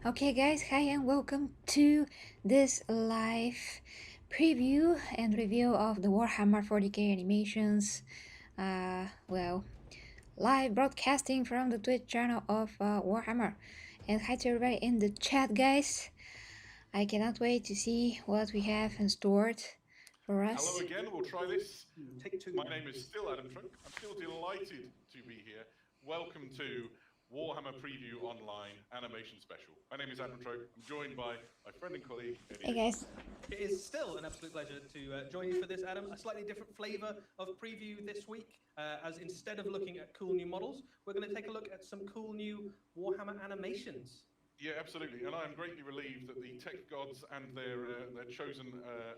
Okay guys, hi and welcome to this live preview and review of the Warhammer 40k animations. Live broadcasting from the Twitch channel of Warhammer. And hi to everybody in the chat, guys. I cannot wait to see what we have in store for us. Hello again, we'll try this. My name is still Adam Trunk. I'm still delighted to be here. Welcome to Warhammer Preview Online Animation Special. My name is Adam Trunk. I'm joined by my friend and colleague, Eddie. Hey guys. It is still an absolute pleasure to join you for this, Adam. A slightly different flavour of preview this week, as instead of looking at cool new models, we're going to take a look at some cool new Warhammer animations. Yeah, absolutely. And I am greatly relieved that the tech gods and their chosen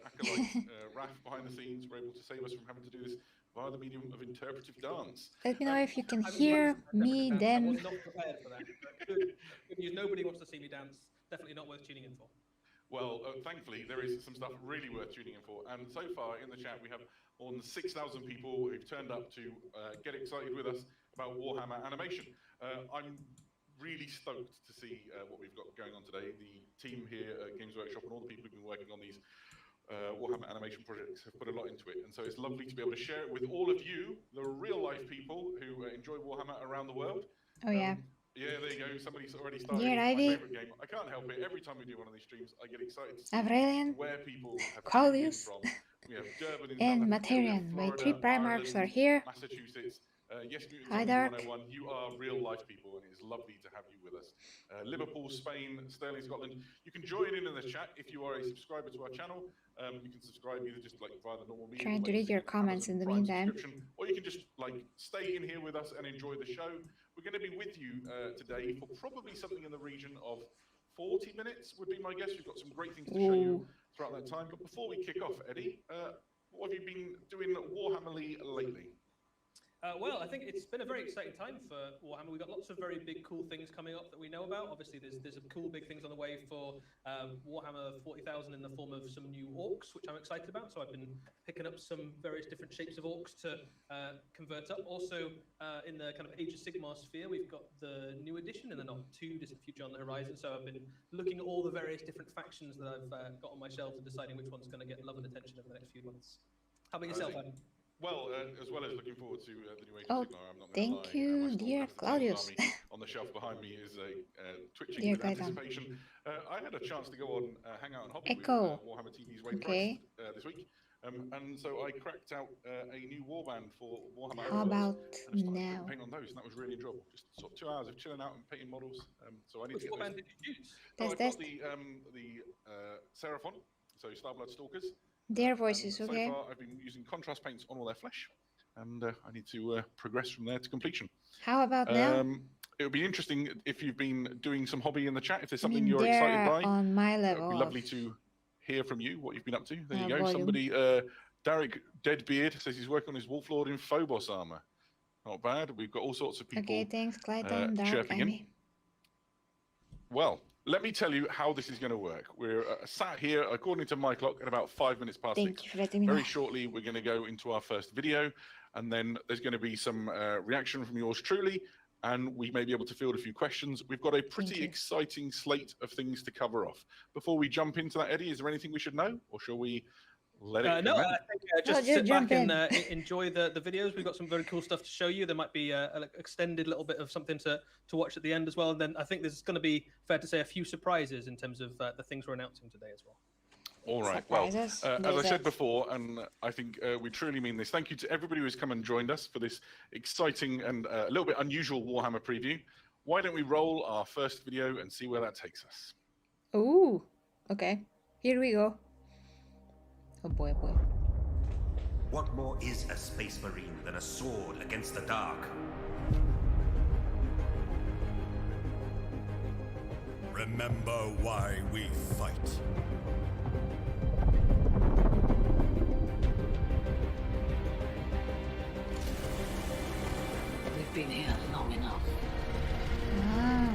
acolyte, Raph, behind the scenes, were able to save us from having to do this via the medium of interpretive dance. Let me know if you can hear me then. I was not prepared for that. Good news, nobody wants to see me dance. Definitely not worth tuning in for. Well, thankfully, there is some stuff really worth tuning in for. And so far in the chat, we have more than 6,000 people who've turned up to get excited with us about Warhammer animation. I'm really stoked to see what we've got going on today. The team here at Games Workshop and all the people who've been working on these Warhammer animation projects have put a lot into it. And so it's lovely to be able to share it with all of you, the real-life people who enjoy Warhammer around the world. Oh, yeah. Yeah, there you go. Somebody's already started. Yeah, my Ivy. favorite game. I can't help it. Every time we do one of these streams, I get excited to see Avrelian, where people have Claudius, from. We have Durban in and South Africa, we have Materian. My Florida, 3 Primarchs Ireland, are here. Massachusetts. Yes, Hi, Dark. 101. You are real life people, and it's lovely to have you with us. Liverpool, Spain, Stirling, Scotland. You can join in the chat if you are a subscriber to our channel. You can subscribe either just like via the normal media. Trying to read your comments in the meantime. Or you can just like stay in here with us and enjoy the show. We're going to be with you today for probably something in the region of 40 minutes would be my guess. We've got some great things to show you throughout that time. But before we kick off, Eddie, what have you been doing Warhammerly lately? Well, I think it's been a very exciting time for Warhammer. We've got lots of very big, cool things coming up that we know about. Obviously, there's some cool big things on the way for Warhammer 40,000 in the form of some new orcs, which I'm excited about. So I've been picking up some various different shapes of orcs to convert up. Also, in the kind of Age of Sigmar sphere, we've got the new edition in the not too distant future on the horizon. So I've been looking at all the various different factions that I've got on my shelf and deciding which one's going to get love and attention over the next few months. How about yourself, Adam? Well, as well as looking forward to the new Age of Sigmar, I'm not going to lie. Thank you, dear Claudius. On the shelf behind me is a twitching with anticipation. I had a chance to go on Hangout and Hobby with Warhammer TV's Wayne Price this week. And so I cracked out a new warband for Warhammer. How about and I now? paint on those, and that was really enjoyable. Just sort of 2 hours of chilling out and painting models. So I need Which to get warband those. did you use? So I've got the Seraphon, so Starblood Stalkers. Their voices, okay. So far, I've been using contrast paints on all their flesh, and I need to progress from there to completion. How about now? It would be interesting if you've been doing some hobby in the chat. If there's something you're excited by, on my level. It would be lovely to hear from you what you've been up to. There you go. Volume. Somebody, Derek Deadbeard says he's working on his Wolf Lord in Phobos armor. Not bad. We've got all sorts of people. Okay, thanks, Clayton, Dark, chirping in. Amy. Well, let me tell you how this is going to work. We're sat here, according to my clock, at about 5 minutes past 6. Thank you for letting me know. Very shortly, we're going to go into our first video, and then there's going to be some reaction from yours truly, and we may be able to field a few questions. We've got a pretty exciting slate of things to cover off. Before we jump into that, Eddie, is there anything we should know, or shall we let it No, in? I think just sit back and enjoy the videos. We've got some very cool stuff to show you. There might be an extended little bit of something to watch at the end as well. And then I think there's going to be, fair to say, a few surprises in terms of the things we're announcing today as well. All right. Well, as I said before, and I think we truly mean this, thank you to everybody who's come and joined us for this exciting and a little bit unusual Warhammer preview. Why don't we roll our first video and see where that takes us? Ooh, okay. Here we go. Oh boy, oh boy. What more is a space marine than a sword against the dark? Remember why we fight. We've been here long enough. Ah.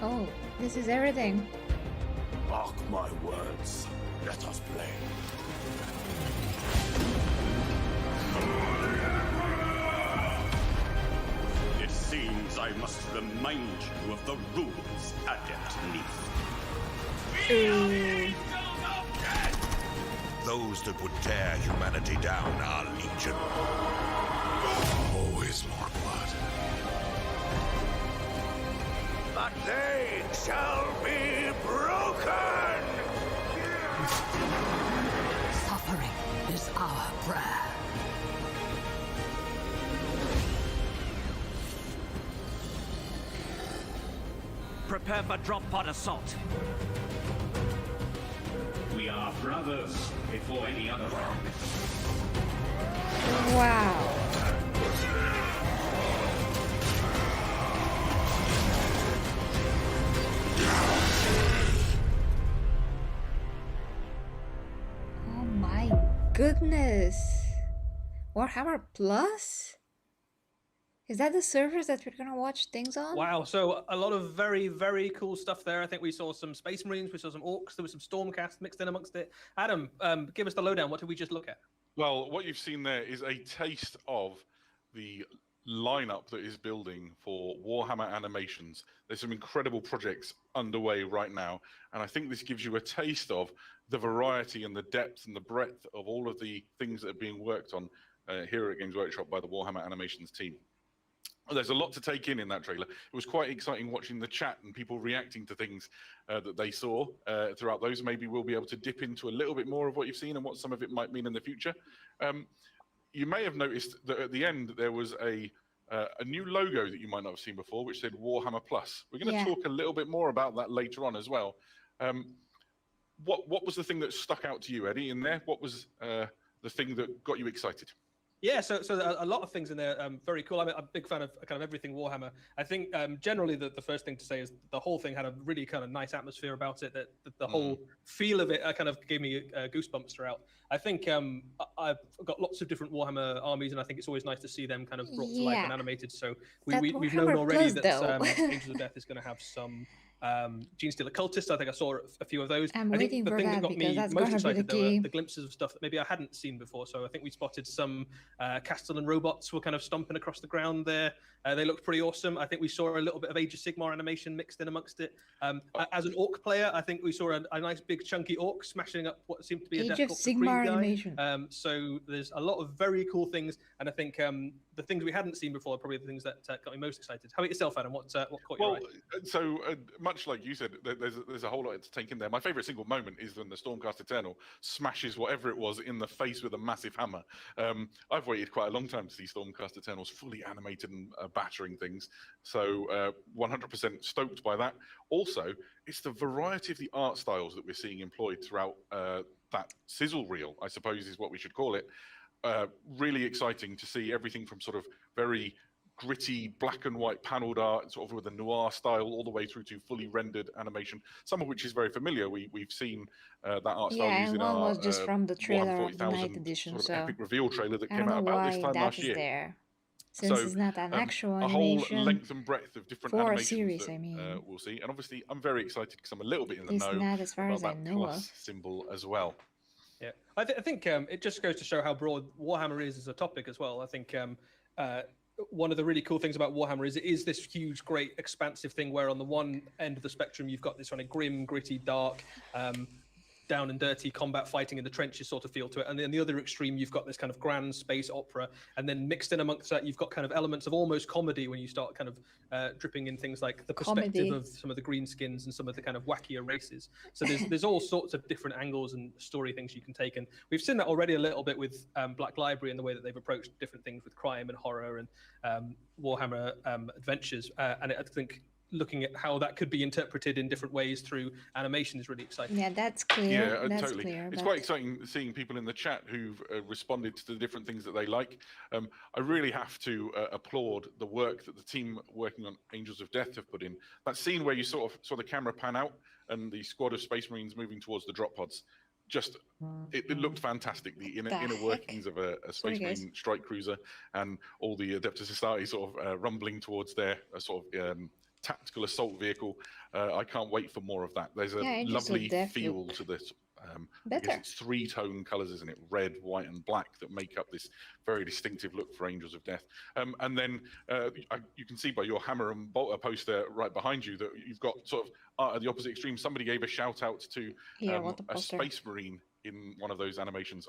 Oh, this is everything. Mark my words. Let us play. This seems I must remind you of the rules, Adept Neath. Those that would tear humanity down are legion. Always more blood. But they shall be broken! Suffering is our prayer. Prepare for drop pod assault. We are brothers before any other. Wow. Oh my goodness. Warhammer Plus? Is that the servers that we're gonna watch things on? Wow, so a lot of very, very cool stuff there. I think we saw some Space Marines, we saw some Orcs, there was some Stormcast mixed in amongst it. Adam, give us the lowdown. What did we just look at? Well, what you've seen there is a taste of the lineup that is building for Warhammer Animations. There's some incredible projects underway right now, and I think this gives you a taste of the variety and the depth and the breadth of all of the things that are being worked on here at Games Workshop by the Warhammer Animations team. There's a lot to take in that trailer. It was quite exciting watching the chat and people reacting to things that they saw throughout those. Maybe we'll be able to dip into a little bit more of what you've seen and what some of it might mean in the future. You may have noticed that at the end there was a new logo that you might not have seen before, which said Warhammer Plus. We're going to talk a little bit more about that later on as well. What was the thing that stuck out to you, Eddie, in there? What was the thing that got you excited? Yeah, so a lot of things in there, very cool. I'm a big fan of kind of everything Warhammer. I think generally the first thing to say is the whole thing had a really kind of nice atmosphere about it. That the whole feel of it kind of gave me goosebumps throughout. I think I've got lots of different Warhammer armies, and I think it's always nice to see them kind of brought to life and animated. So we've known already that Angels of Death is going to have some Gene Stealer Cultists. I think I saw a few of those. I'm waiting for that because that's most gonna excited be the though key. the glimpses of stuff that maybe I hadn't seen before. So I think we spotted some Castellan robots were kind of stomping across the ground there. They looked pretty awesome. I think we saw a little bit of Age of Sigmar animation mixed in amongst it. As an Orc player, I think we saw a nice big chunky Orc smashing up what seemed to be a Age Death of Corps Sigmar guy. animation. So there's a lot of very cool things, and I think the things we hadn't seen before are probably the things that got me most excited. How about yourself, Adam? What caught your eye? So much like you said, there's a whole lot to take in there. My favourite single moment is when the Stormcast Eternal smashes whatever it was in the face with a massive hammer. I've waited quite a long time to see Stormcast Eternals fully animated and battering things. So 100% stoked by that. Also, it's the variety of the art styles that we're seeing employed throughout that sizzle reel, I suppose is what we should call it. Really exciting to see everything from sort of very gritty black and white paneled art, sort of with a noir style, all the way through to fully rendered animation, some of which is very familiar. We've seen that art style used in one our was just from the trailer Warhammer of the 40,000 night edition, sort of so epic reveal trailer that I came don't out know about this why time that last is year. there. Since it's not an actual a animation. whole length and breadth of different for a animations series, that I mean. we'll see. And obviously, I'm very excited because I'm a little bit in the It's know not as far about as I that know plus of. symbol as well. Yeah, I think it just goes to show how broad Warhammer is as a topic as well. I think one of the really cool things about Warhammer is it is this huge, great, expansive thing where on the one end of the spectrum you've got this kind of grim, gritty, dark, down and dirty combat fighting in the trenches sort of feel to it, and then the other extreme you've got this kind of grand space opera, and then mixed in amongst that you've got kind of elements of almost comedy when you start kind of dripping in things like the perspective of some of the greenskins and some of the kind of wackier races. So there's all sorts of different angles and story things you can take, and we've seen that already a little bit with Black Library and the way that they've approached different things with crime and horror and Warhammer Adventures, and I think looking at how that could be interpreted in different ways through animation is really exciting. Yeah, that's clear. Yeah, that's totally. clear, It's but quite exciting seeing people in the chat who've responded to the different things that they like. I really have to applaud the work that the team working on Angels of Death have put in. That scene where you sort of saw the camera pan out and the squad of Space Marines moving towards the drop pods. Just, it looked fantastic. The inner workings of a Space Marine strike cruiser and all the Adeptus Astartes sort of rumbling towards their sort of tactical assault vehicle. I can't wait for more of that. There's a lovely feel to this I guess Better. it's 3-tone colors, isn't it? Red, white, and black that make up this very distinctive look for Angels of Death. And then you can see by your Hammer and Bolter poster right behind you that you've got sort of art at the opposite extreme. Somebody gave a shout out to Here, what the a poster. Space Marine in one of those animations.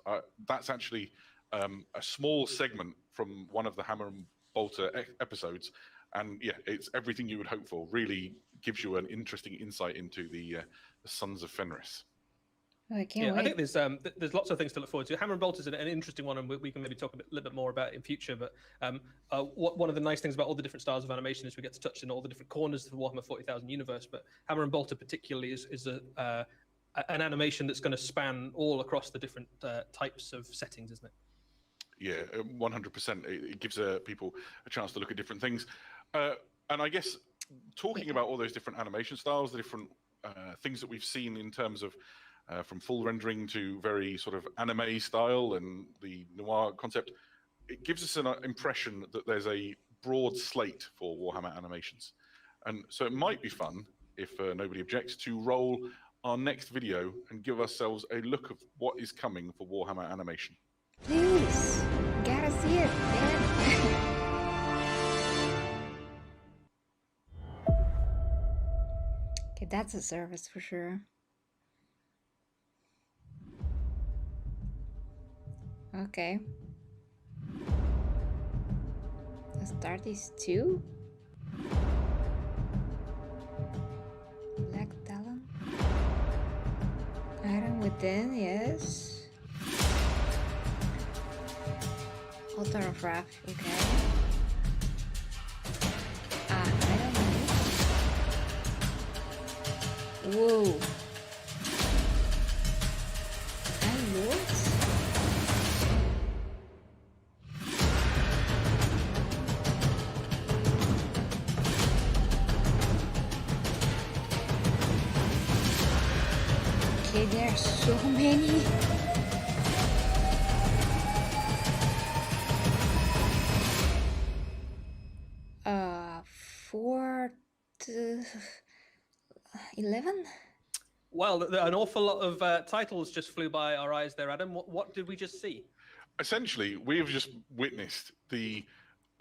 That's actually a small segment from one of the Hammer and Bolter episodes. And yeah, it's everything you would hope for. Really gives you an interesting insight into the Sons of Fenris. Oh, I can't Yeah, wait. I think there's lots of things to look forward to. Hammer and Bolt is an interesting one, and we can maybe talk a little bit more about it in future. But one of the nice things about all the different styles of animation is we get to touch in all the different corners of the Warhammer 40,000 universe. But Hammer and Bolter particularly is an animation that's going to span all across the different types of settings, isn't it? Yeah, 100%. It gives people a chance to look at different things. And I guess talking about all those different animation styles, the different things that we've seen in terms of from full rendering to very sort of anime style and the noir concept, it gives us an impression that there's a broad slate for Warhammer animations. And so it might be fun, if nobody objects, to roll our next video and give ourselves a look of what is coming for Warhammer animation. Please, gotta see it, man. Okay, that's a service for sure. Okay. Astartes 2? Black Talon? Iron Within, yes. Altar of Wrath, okay. I don't know. Whoa. Iron Lords? Okay, there are so many. Four to 11. Well, an awful lot of titles just flew by our eyes there, Adam. What did we just see? Essentially, we have just witnessed the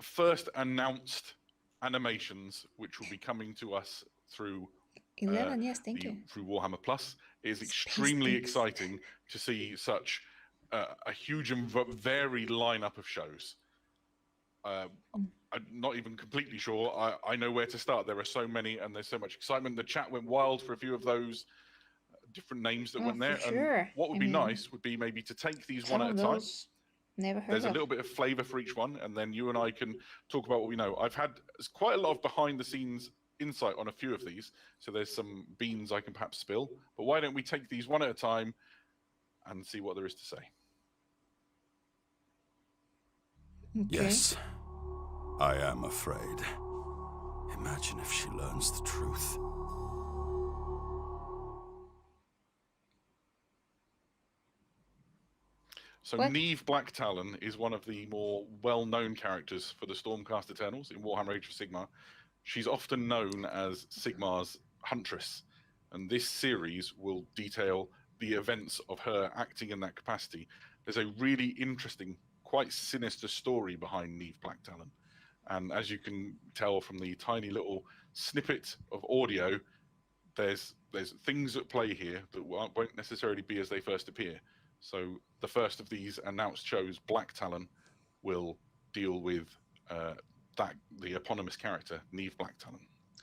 first announced animations which will be coming to us through 11, yes, thank you. through Warhammer Plus. It is extremely exciting to see such a huge and varied lineup of shows. I'm not even completely sure I know where to start. There are so many and there's so much excitement. The chat went wild for a few of those different names that went there. Sure. And what would be nice would be maybe to take these one at a time. Never heard There's of. a little bit of flavor for each one, and then you and I can talk about what we know. I've had quite a lot of behind the scenes insight on a few of these, so there's some beans I can perhaps spill. But why don't we take these one at a time and see what there is to say? Okay. Yes, I am afraid. Imagine if she learns the truth. So What? Neve Black Talon is one of the more well-known characters for the Stormcast Eternals in Warhammer Age of Sigmar. She's often known as Sigmar's Huntress, and this series will detail the events of her acting in that capacity. There's a really interesting, quite sinister story behind Neve Black Talon. And as you can tell from the tiny little snippet of audio, there's things at play here that won't necessarily be as they first appear. So the first of these announced shows, Black Talon, will deal with the eponymous character, Neve Black Talon.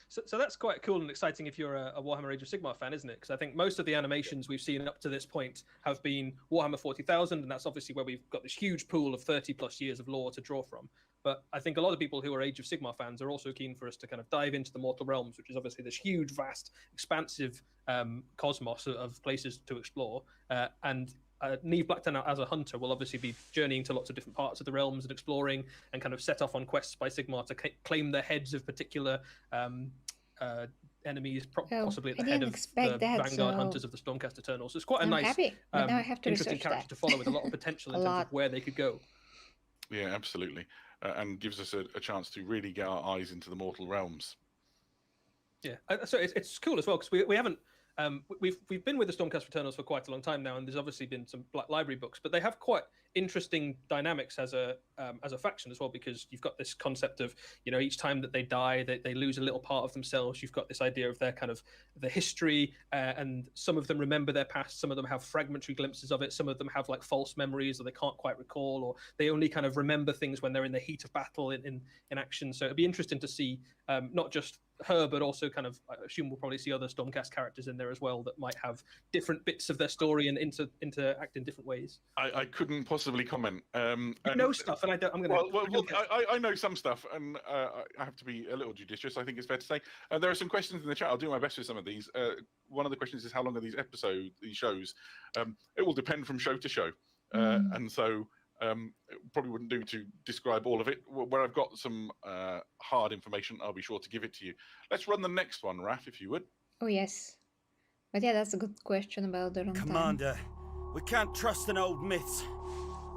So that's quite cool and exciting if you're a Warhammer Age of Sigmar fan, isn't it? Because I think most of the animations we've seen up to this point have been Warhammer 40,000, and that's obviously where we've got this huge pool of 30 plus years of lore to draw from. But I think a lot of people who are Age of Sigmar fans are also keen for us to kind of dive into the Mortal Realms, which is obviously this huge, vast, expansive cosmos of places to explore. And Neve Black Talon as a hunter will obviously be journeying to lots of different parts of the realms and exploring and kind of set off on quests by Sigmar to claim the heads of particular enemies, possibly at the head of the Vanguard Hunters of the Stormcast Eternals. So it's quite a nice, happy, but now I have to interesting character to follow with a lot of potential in terms of where they could go. Yeah, absolutely. And gives us a chance to really get our eyes into the Mortal Realms. Yeah, so it's cool as well because we haven't we've been with the Stormcast Returnals for quite a long time now, and there's obviously been some Black Library books, but they have quite interesting dynamics as a faction as well, because you've got this concept of, you know, each time that they die, they lose a little part of themselves. You've got this idea of their kind of the history, and some of them remember their past, some of them have fragmentary glimpses of it, some of them have like false memories, or they can't quite recall, or they only kind of remember things when they're in the heat of battle in action. So it'd be interesting to see not just her, but also kind of, I assume we'll probably see other Stormcast characters in there as well that might have different bits of their story and interact in different ways. I couldn't possibly comment. You know stuff, and I'm going to... I know some stuff, and I have to be a little judicious, I think it's fair to say. There are some questions in the chat. I'll do my best with some of these. One of the questions is, how long are these shows? It will depend from show to show. And so it probably wouldn't do to describe all of it. Where I've got some hard information, I'll be sure to give it to you. Let's run the next one, Raf, if you would. Oh, yes. But yeah, that's a good question about the runtime. Commander, we can't trust in old myths.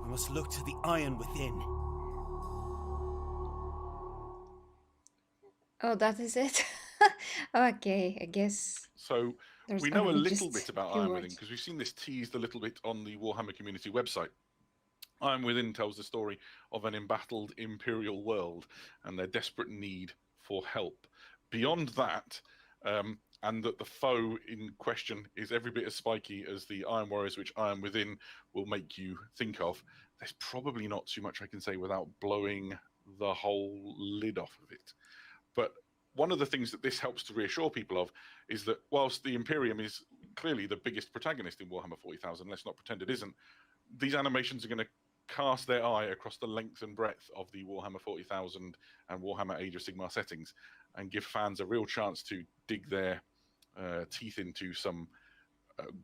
We must look to the iron within. Oh, that is it? Okay, I guess. So there's we know a only little just bit about few Iron Within words. because we've seen this teased a little bit on the Warhammer community website. Iron Within tells the story of an embattled imperial world and their desperate need for help. Beyond that, and that the foe in question is every bit as spiky as the Iron Warriors, which Iron Within will make you think of, there's probably not too much I can say without blowing the whole lid off of it. But one of the things that this helps to reassure people of is that whilst the Imperium is clearly the biggest protagonist in Warhammer 40,000, let's not pretend it isn't, these animations are going to cast their eye across the length and breadth of the Warhammer 40,000 and Warhammer Age of Sigmar settings and give fans a real chance to dig their teeth into some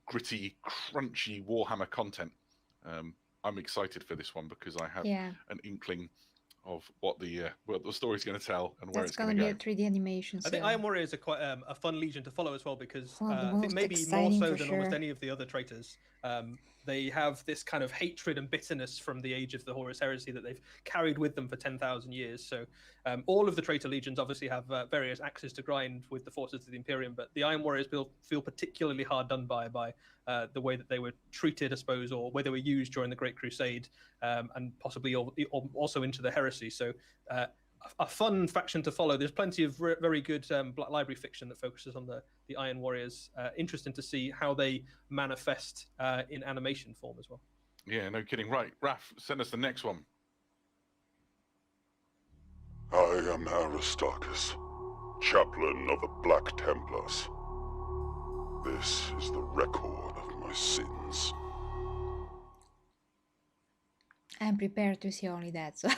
gritty, crunchy Warhammer content. I'm excited for this one because I have an inkling of what the story's going to tell and where it's going to go. That's going to be a 3D animation. I think Iron Warriors are quite a fun legion to follow as well, because I think maybe more exciting so for than almost any of the other traitors. They have this kind of hatred and bitterness from the age of the Horus Heresy that they've carried with them for 10,000 years. So all of the traitor legions obviously have various axes to grind with the forces of the Imperium, but the Iron Warriors feel particularly hard done by the way that they were treated, I suppose, or where they were used during the Great Crusade, and possibly also into the Heresy. So a fun faction to follow. There's plenty of very good Black Library fiction that focuses on the Iron Warriors. Interesting to see how they manifest in animation form as well. Yeah, no kidding. Right, Raf, send us the next one. I am Aristarchus, chaplain of the Black Templars. This is the record of my sins. I'm prepared to see only that, so...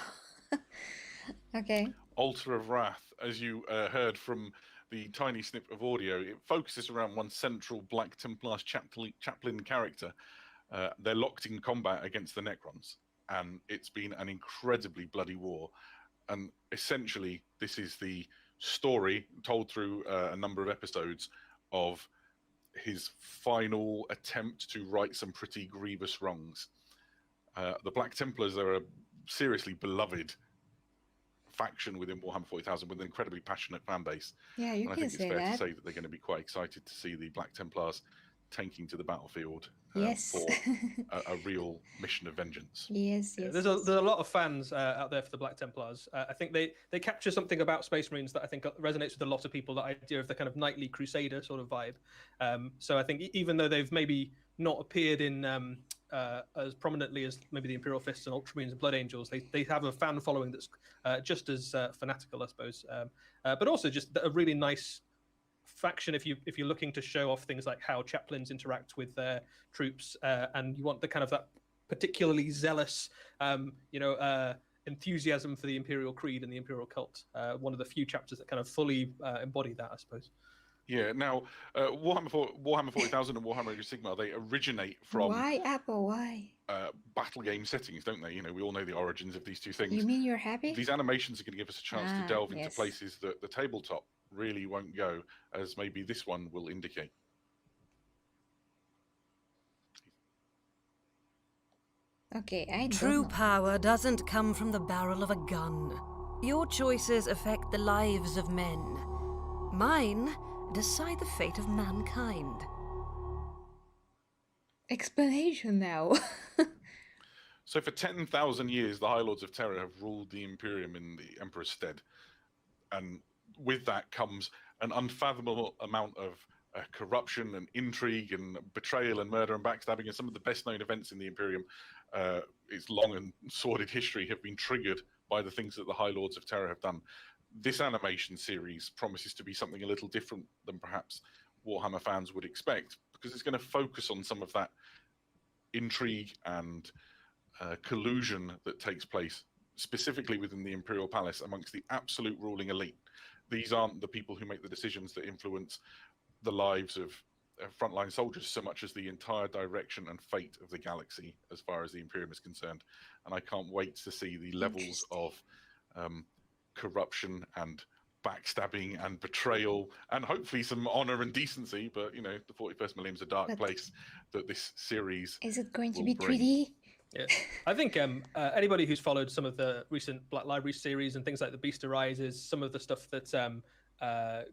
Okay. Altar of Wrath, as you heard from the tiny snip of audio, it focuses around one central Black Templars chaplain character. They're locked in combat against the Necrons, and it's been an incredibly bloody war. And essentially, this is the story told through a number of episodes of his final attempt to right some pretty grievous wrongs. The Black Templars are a seriously beloved faction within Warhammer 40,000 with an incredibly passionate fan base. Yeah, you and I can think say it's fair that. to say that they're going to be quite excited to see the Black Templars tanking to the battlefield Yes. for a real mission of vengeance. Yes, Yeah, yes. there's a lot of fans out there for the Black Templars. I think they capture something about Space Marines that I think resonates with a lot of people, that idea of the kind of knightly crusader sort of vibe. So I think even though they've maybe not appeared in as prominently as maybe the Imperial Fists and Ultramarines and Blood Angels, they have a fan following that's just as fanatical, I suppose. But also just a really nice faction if you're looking to show off things like how chaplains interact with their troops, and you want the kind of that particularly zealous enthusiasm for the Imperial Creed and the Imperial Cult. One of the few chapters that kind of fully embody that, I suppose. Yeah. Now, Warhammer 40,000 and Warhammer Age of Sigmar, they originate from Why, Apple? Why? battle game settings, don't they? You know, we all know the origins of these two things. You mean you're happy? These animations are going to give us a chance to delve into yes. places that the tabletop really won't go, as maybe this one will indicate. Okay, I don't True know. power doesn't come from the barrel of a gun. Your choices affect the lives of men. Mine decide the fate of mankind. Explanation now. So for 10,000 years, the High Lords of Terror have ruled the Imperium in the Emperor's stead. And with that comes an unfathomable amount of corruption and intrigue and betrayal and murder and backstabbing. And some of the best known events in the Imperium, its long and sordid history, have been triggered by the things that the High Lords of Terror have done. This animation series promises to be something a little different than perhaps Warhammer fans would expect, because it's going to focus on some of that intrigue and collusion that takes place specifically within the Imperial Palace amongst the absolute ruling elite. These aren't the people who make the decisions that influence the lives of frontline soldiers so much as the entire direction and fate of the galaxy as far as the Imperium is concerned. And I can't wait to see the levels of corruption and backstabbing and betrayal and hopefully some honor and decency, but you know, the 41st millennium's a dark place, that this series is it going to be bring. 3D? Yeah, I think anybody who's followed some of the recent Black Library series and things like The Beast Arises, some of the stuff that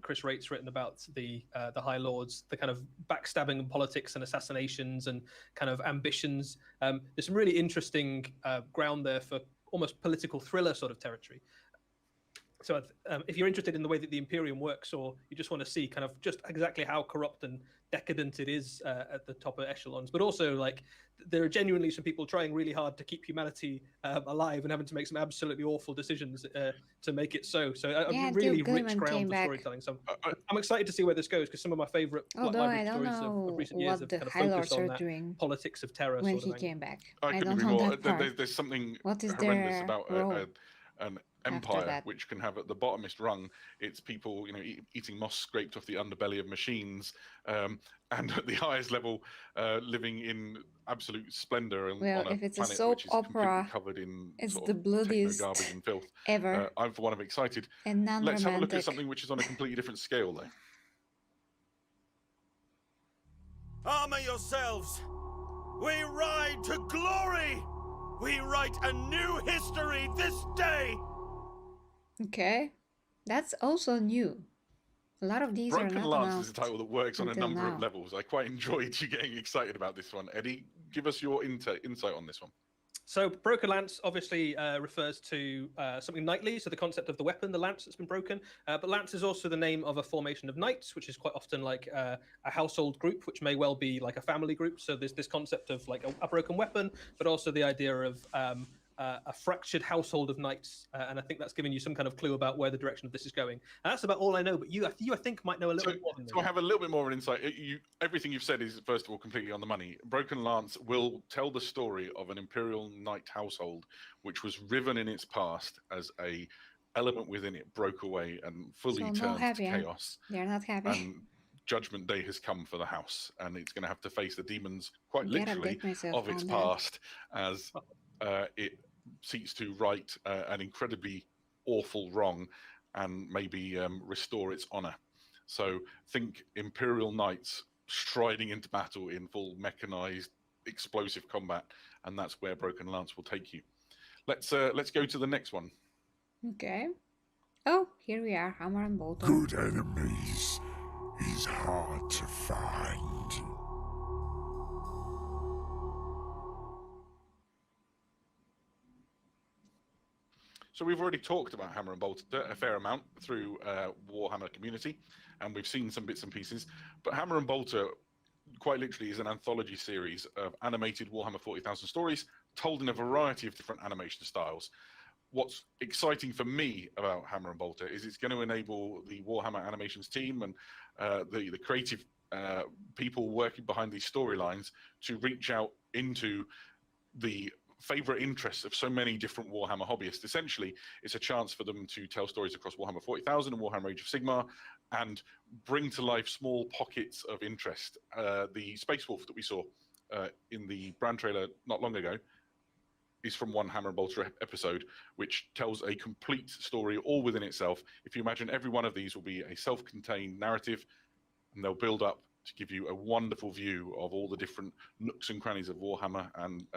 Chris Wright's written about the High Lords, the kind of backstabbing and politics and assassinations and kind of ambitions. There's some really interesting ground there for almost political thriller sort of territory. So if you're interested in the way that the Imperium works, or you just want to see kind of just exactly how corrupt and decadent it is at the top of echelons, but also like there are genuinely some people trying really hard to keep humanity alive and having to make some absolutely awful decisions to make it so. So a really rich ground for storytelling. So I'm excited to see where this goes, because some of my favorite Although I don't stories know of recent years what have the kind of High Lords focused on are that doing politics of terror when sort of he came back. I don't couldn't know agree more. that part. There's something What is horrendous their about role an empire which can have at the bottomest rung its people, you know, eating moss scraped off the underbelly of machines, and at the highest level living in absolute splendor and well, on a if it's a planet soap which is opera, covered in it's sort the of bloodiest garbage and filth. ever. I'm for one of excited. And non-romantic. Let's have a look at something which is on a completely different scale, though. Armor yourselves! We ride to glory! We write a new history this day! Okay, that's also new. A lot of these Broken are not Lance announced is a title that works on a until number now. of levels. I quite enjoyed you getting excited about this one. Eddie, give us your insight on this one. So Broken Lance obviously refers to something knightly, so the concept of the weapon, the lance that's been broken. But lance is also the name of a formation of knights, which is quite often like a household group, which may well be like a family group. So there's this concept of like a broken weapon, but also the idea of a fractured household of knights. And I think that's giving you some kind of clue about where the direction of this is going. And that's about all I know, but you I think, might know a little bit more than me. So I have a little bit more of an insight. Everything you've said is, first of all, completely on the money. Broken Lance will tell the story of an Imperial Knight household which was riven in its past as a element within it broke away and fully turned to chaos. They're not happy. And Judgment Day has come for the house, and it's going to have to face the demons, quite literally, of its past as it seeks to right an incredibly awful wrong and maybe restore its honor. So think Imperial Knights striding into battle in full mechanized explosive combat, and that's where Broken Lance will take you. Let's go to the next one. Okay. Oh, here we are, Hammer and Bolter. Good enemies is hard to find. So we've already talked about Hammer and Bolter a fair amount through Warhammer community, and we've seen some bits and pieces. But Hammer and Bolter, quite literally, is an anthology series of animated Warhammer 40,000 stories told in a variety of different animation styles. What's exciting for me about Hammer and Bolter is it's going to enable the Warhammer Animations team and the creative people working behind these storylines to reach out into the favorite interests of so many different Warhammer hobbyists. Essentially, it's a chance for them to tell stories across Warhammer 40,000 and Warhammer Age of Sigmar and bring to life small pockets of interest. The Space Wolf that we saw in the brand trailer not long ago is from one Hammer and Bolter episode, which tells a complete story all within itself. If you imagine, every one of these will be a self-contained narrative, and they'll build up to give you a wonderful view of all the different nooks and crannies of Warhammer, and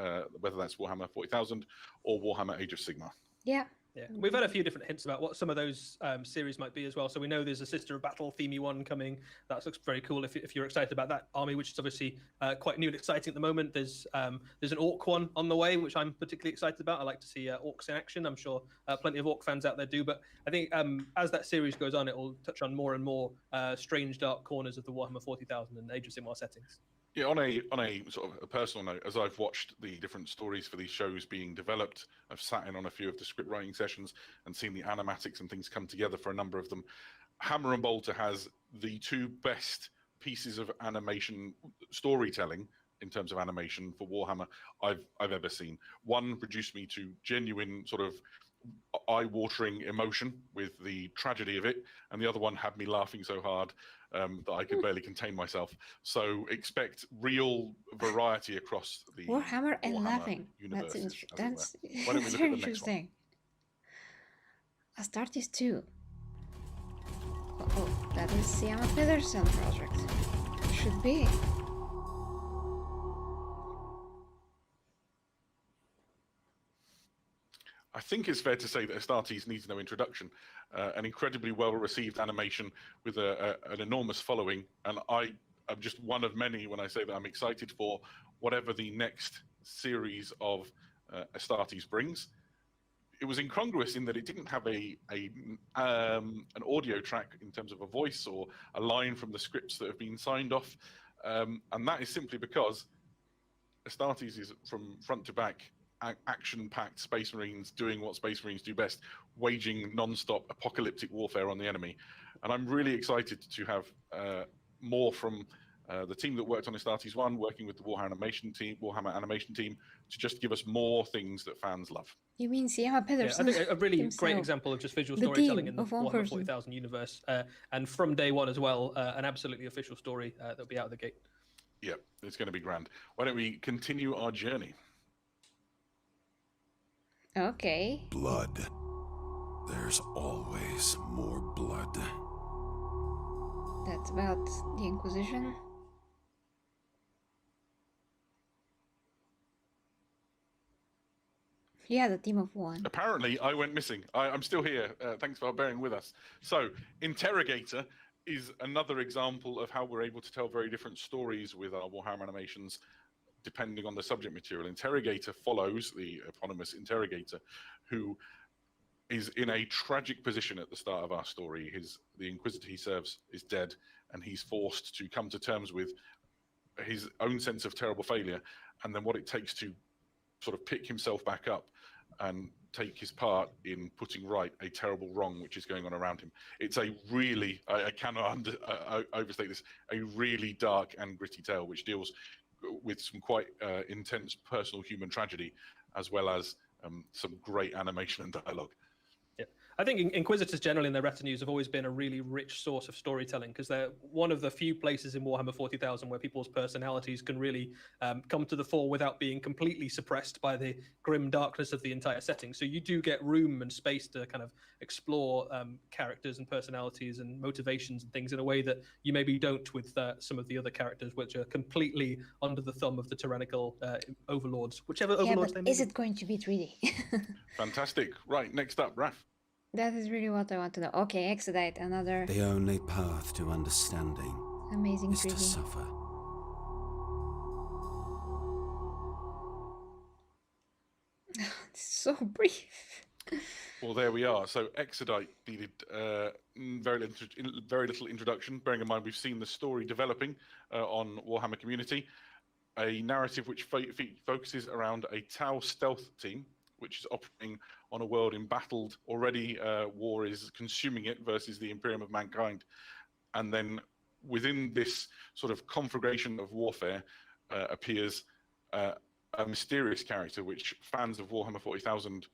whether that's Warhammer 40,000 or Warhammer Age of Sigmar. Yeah. Yeah, we've had a few different hints about what some of those series might be as well. So we know there's a Sister of Battle themey one coming. That looks very cool if you're excited about that army, which is obviously quite new and exciting at the moment. There's an Orc one on the way, which I'm particularly excited about. I like to see Orcs in action. I'm sure plenty of Orc fans out there do. But I think as that series goes on, it will touch on more and more strange, dark corners of the Warhammer 40,000 and Age of Sigmar settings. Yeah, on a sort of a personal note, as I've watched the different stories for these shows being developed, I've sat in on a few of the script writing sessions and seen the animatics and things come together for a number of them. Hammer and Bolter has the two best pieces of animation storytelling in terms of animation for Warhammer I've ever seen. One reduced me to genuine sort of eye-watering emotion with the tragedy of it, and the other one had me laughing so hard that I could barely contain myself. So expect real variety across the Warhammer and laughing. Universes, That's Why don't we look very at the next one? interesting. Astartes 2. Oh, that is Siama Pedersen project. Should be. I think it's fair to say that Astartes needs no introduction. An incredibly well-received animation with an enormous following, and I am just one of many when I say that I'm excited for whatever the next series of Astartes brings. It was incongruous in that it didn't have an audio track in terms of a voice or a line from the scripts that have been signed off, and that is simply because Astartes is from front to back action-packed Space Marines doing what Space Marines do best, waging non-stop apocalyptic warfare on the enemy. And I'm really excited to have more from the team that worked on Astartes 1, working with the Warhammer Animation team, to just give us more things that fans love. You mean Siama Pedersen? Yeah, I think a really himself. great example of just visual The storytelling team in the of one Warhammer person. 40,000 universe, and from day one as well, an absolutely official story that'll be out of the gate. Yeah, it's going to be grand. Why don't we continue our journey? Okay. Blood. There's always more blood. That's about the Inquisition. Yeah, the team of one. Apparently, I went missing. I'm still here. Thanks for bearing with us. So, Interrogator is another example of how we're able to tell very different stories with our Warhammer animations, depending on the subject material. Interrogator follows the eponymous Interrogator, who is in a tragic position at the start of our story. The Inquisitor he serves is dead, and he's forced to come to terms with his own sense of terrible failure, and then what it takes to sort of pick himself back up and take his part in putting right a terrible wrong which is going on around him. It's a really, I cannot overstate this, a really dark and gritty tale which deals with some quite intense personal human tragedy, as well as some great animation and dialogue. Yeah, I think Inquisitors generally in their retinues have always been a really rich source of storytelling, because they're one of the few places in Warhammer 40,000 where people's personalities can really come to the fore without being completely suppressed by the grim darkness of the entire setting. So you do get room and space to kind of explore characters and personalities and motivations and things in a way that you maybe don't with some of the other characters, which are completely under the thumb of the tyrannical overlords, whichever overlords they may be. Is it going to be 3D? Fantastic. Right, next up, Raph. That is really what I want to know. Okay, Exodite, another The only path to understanding amazing is to 3D. suffer. It's so brief. Well, there we are. So Exodite needed very little introduction, bearing in mind we've seen the story developing on Warhammer Community. A narrative which focuses around a Tau stealth team, which is operating on a world embattled already. War is consuming it versus the Imperium of mankind. And then within this sort of conflagration of warfare appears a mysterious character, which fans of Warhammer 40,000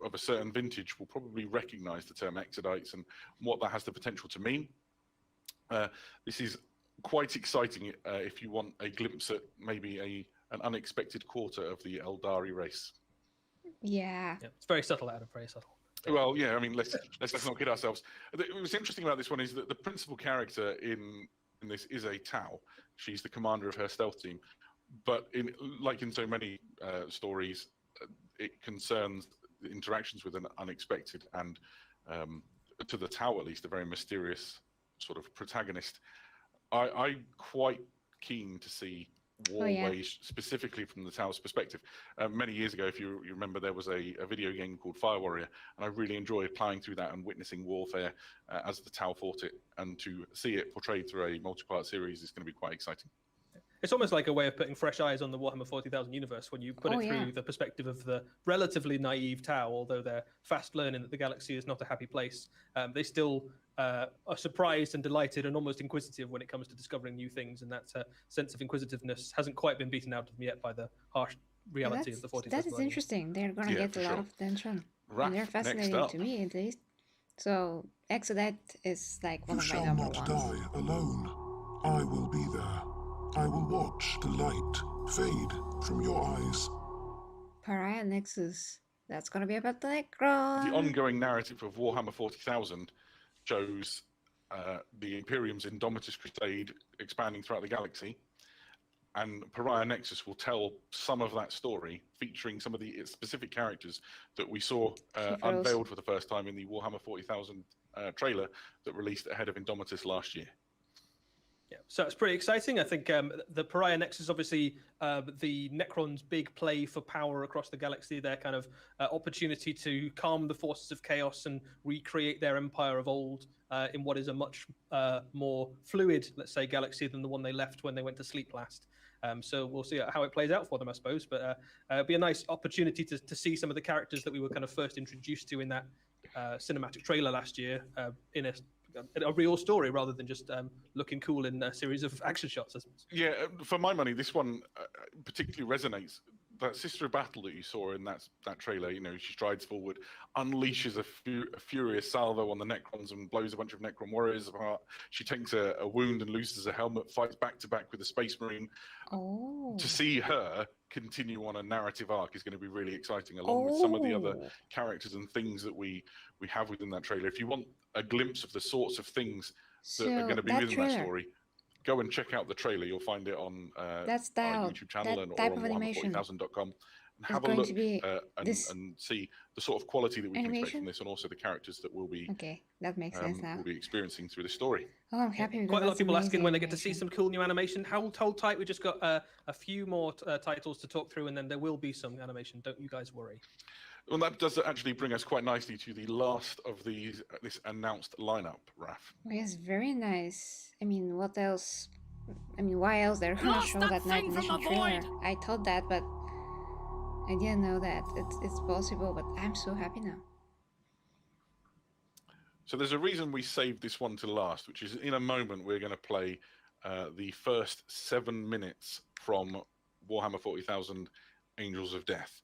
of a certain vintage will probably recognize the term Exodites and what that has the potential to mean. This is quite exciting if you want a glimpse at maybe an unexpected quarter of the Eldari race. Yeah. It's very subtle, Adam, very subtle. Well, yeah, I mean, let's not kid ourselves. What's interesting about this one is that the principal character in this is a Tau. She's the commander of her stealth team. But like in so many stories, it concerns interactions with an unexpected and, to the Tau at least, a very mysterious sort of protagonist. I'm quite keen to see Warways specifically from the Tau's perspective. Many years ago, if you remember, there was a video game called Fire Warrior, and I really enjoyed playing through that and witnessing warfare as the Tau fought it, and to see it portrayed through a multi-part series is going to be quite exciting. It's almost like a way of putting fresh eyes on the Warhammer 40,000 universe when you put it through the perspective of the relatively naive Tau, although they're fast learning that the galaxy is not a happy place. They still are surprised and delighted and almost inquisitive when it comes to discovering new things, and that sense of inquisitiveness hasn't quite been beaten out of them yet by the harsh reality of the 40,000. That is interesting. They're going to get a lot of attention. Raph, and they're fascinating to me, at least. So, Exodite is like one of my number ones. You shall not die alone. I will be there. I will watch the light fade from your eyes. Pariah Nexus. That's going to be about the Necron. The ongoing narrative of Warhammer 40,000 shows the Imperium's Indomitus Crusade expanding throughout the galaxy, and Pariah Nexus will tell some of that story, featuring some of the specific characters that we saw unveiled for the first time in the Warhammer 40,000 trailer that released ahead of Indomitus last year. Yeah, so it's pretty exciting. I think the Pariah Nexus, obviously, the Necron's big play for power across the galaxy, their kind of opportunity to calm the forces of chaos and recreate their empire of old in what is a much more fluid, let's say, galaxy than the one they left when they went to sleep last. So we'll see how it plays out for them, I suppose. But it'd be a nice opportunity to see some of the characters that we were kind of first introduced to in that cinematic trailer last year in a real story rather than just looking cool in a series of action shots. Yeah, for my money, this one particularly resonates. That Sister of Battle that you saw in that trailer, you know, she strides forward, unleashes a furious salvo on the Necrons and blows a bunch of Necron warriors apart. She takes a wound and loses a helmet, fights back to back with a Space Marine. Oh. To see her continue on a narrative arc is going to be really exciting, along with some of the other characters and things that we have within that trailer. If you want a glimpse of the sorts of things that are going to be within that story, go and check out the trailer. You'll find it on our YouTube channel or on Warhammer40,000.com. And have a look and see the sort of quality that we can expect from this, and also the characters that we'll be that makes sense now. We'll be experiencing through the story. Oh, I'm happy. Quite a lot of people asking when they get to see some cool new animation. Hold tight. We just got a few more titles to talk through, and then there will be some animation. Don't you guys worry. Well, that does actually bring us quite nicely to the last of this announced lineup, Raph. Yes, very nice. I mean, what else? I mean, why else they're gonna show that Night Mission trailer? I thought that, but I didn't know that it's possible. But I'm so happy now. So there's a reason we saved this one to last, which is in a moment we're going to play the first 7 minutes from Warhammer 40,000 Angels of Death.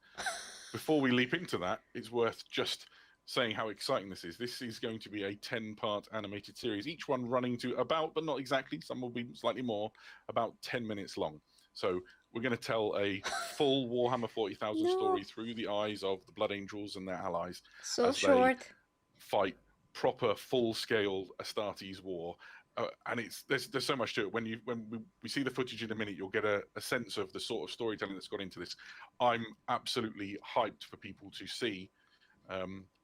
Before we leap into that, it's worth just saying how exciting this is. This is going to be a 10-part animated series, each one running to about, but not exactly, some will be slightly more, about 10 minutes long. So we're going to tell a full Warhammer 40,000 story through the eyes of the Blood Angels and their allies. So short. They fight proper, full-scale Astartes war. And there's so much to it. When we see the footage in a minute, you'll get a sense of the sort of storytelling that's gone into this. I'm absolutely hyped for people to see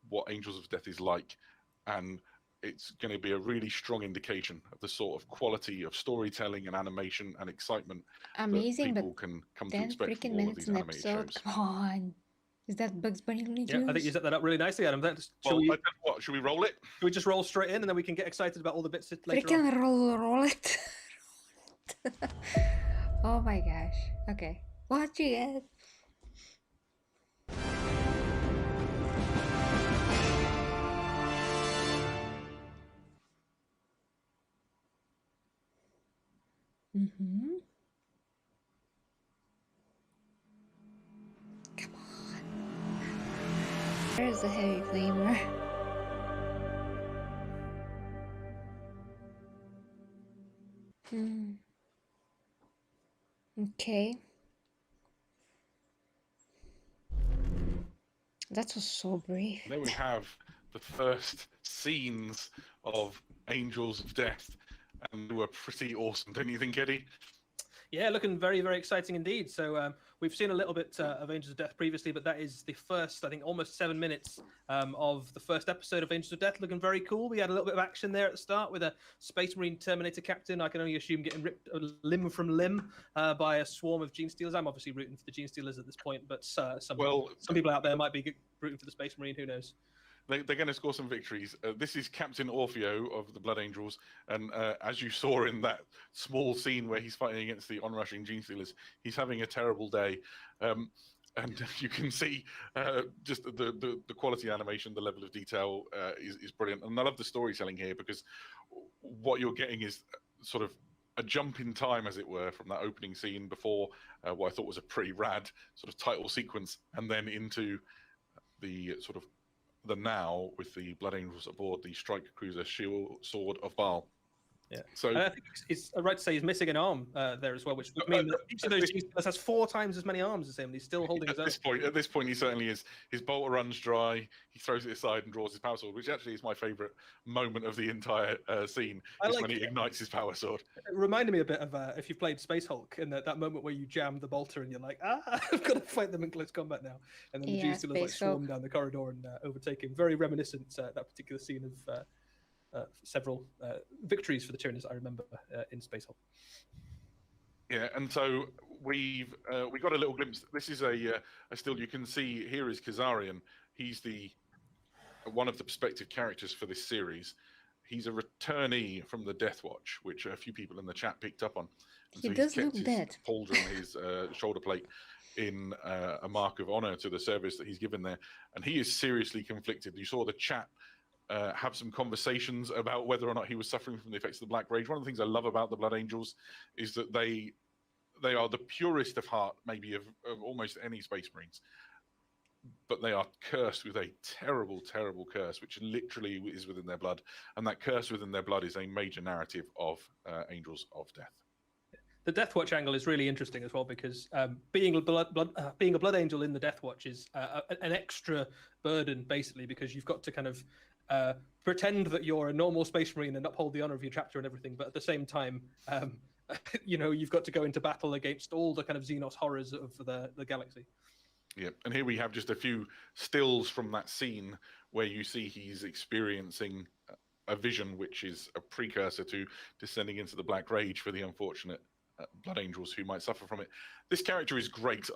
what Angels of Death is like, and it's going to be a really strong indication of the sort of quality of storytelling and animation and excitement amazing, that people can come to 10 expect freaking from all of these minutes an animated episode. shows. Come on. Is that Bugs Bunny Looney Tunes? Yeah, I think you set that up really nicely, Adam. Should we roll it? Should we just roll straight in, and then we can get excited about all the bits later Freaking on? roll it. Oh my gosh. Okay. Watch it. Come on. There's the heavy flamer. Okay. That was so brief. Then we have the first scenes of Angels of Death, and they were pretty awesome, don't you think, Eddie? Yeah, looking very, very exciting indeed. So we've seen a little bit of Angels of Death previously, but that is the first, I think, almost 7 minutes of the first episode of Angels of Death. Looking very cool. We had a little bit of action there at the start with a Space Marine Terminator captain. I can only assume getting ripped limb from limb by a swarm of Gene Stealers. I'm obviously rooting for the Gene Stealers at this point, but some people out there might be rooting for the Space Marine. Who knows? They're going to score some victories. This is Captain Orfeo of the Blood Angels, and as you saw in that small scene where he's fighting against the onrushing Gene Stealers, he's having a terrible day. And you can see just the quality animation, the level of detail is brilliant. And I love the storytelling here, because what you're getting is sort of a jump in time, as it were, from that opening scene before what I thought was a pretty rad sort of title sequence, and then into the sort of the now with the Blood Angels aboard the strike cruiser Sword of Baal. Yeah. So I think it's right to say he's missing an arm there as well, which would mean that each of those Gene Stealers has 4 times as many arms as him. And he's still holding his own. At this point, he certainly is. His bolter runs dry. He throws it aside and draws his power sword, which actually is my favourite moment of the entire scene. Is when he ignites his power sword. It reminded me a bit of if you played Space Hulk, and that moment where you jam the bolter and you're like, I've got to fight them in close combat now, and then the Gene Stealers like swarm down the corridor and overtake him. Very reminiscent that particular scene of. Several victories for the Tyranids I remember in Space Hulk. Yeah, and so we got a little glimpse. This is a still you can see here is Kazarian. He's one of the perspective characters for this series. He's a returnee from the Death Watch, which a few people in the chat picked up on. And he does look dead. Pauldron, his shoulder plate, in a mark of honor to the service that he's given there, and he is seriously conflicted. You saw the chat. Have some conversations about whether or not he was suffering from the effects of the Black Rage. One of the things I love about the Blood Angels is that they are the purest of heart, maybe of almost any Space Marines, but they are cursed with a terrible, terrible curse, which literally is within their blood, and that curse within their blood is a major narrative of Angels of Death. The Death Watch angle is really interesting as well, because being a Blood Angel in the Death Watch is an extra burden, basically, because you've got to kind of pretend that you're a normal Space Marine and uphold the honor of your chapter and everything, but at the same time, you've got to go into battle against all the kind of Xenos horrors of the galaxy. Yeah, and here we have just a few stills from that scene where you see he's experiencing a vision, which is a precursor to descending into the Black Rage for the unfortunate Blood Angels who might suffer from it. This character is great.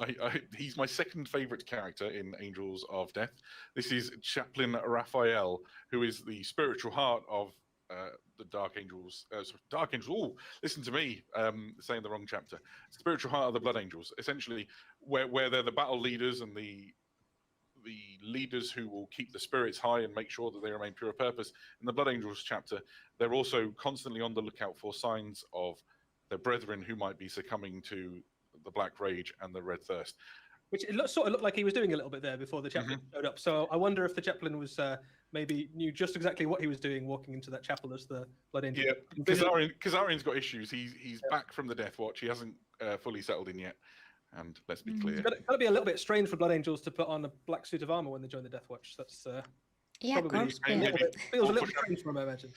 He's my second favorite character in Angels of Death. This is Chaplain Raphael, who is the spiritual heart of the Dark Angels. Dark Angels. Oh, listen to me saying the wrong chapter. Spiritual heart of the Blood Angels. Essentially, where they're the battle leaders and the leaders who will keep the spirits high and make sure that they remain pure of purpose. In the Blood Angels chapter, they're also constantly on the lookout for signs of their brethren who might be succumbing to the Black Rage and the Red Thirst. Which it sort of looked like he was doing a little bit there before the chaplain showed up. So I wonder if the chaplain was maybe knew just exactly what he was doing walking into that chapel as the Blood Angel. Yeah, Kazarian's got issues. He's back from the Death Watch. He hasn't fully settled in yet. And let's be clear, it's got to be a little bit strange for Blood Angels to put on a black suit of armor when they join the Death Watch. That's probably feels a little strange for him, I imagine.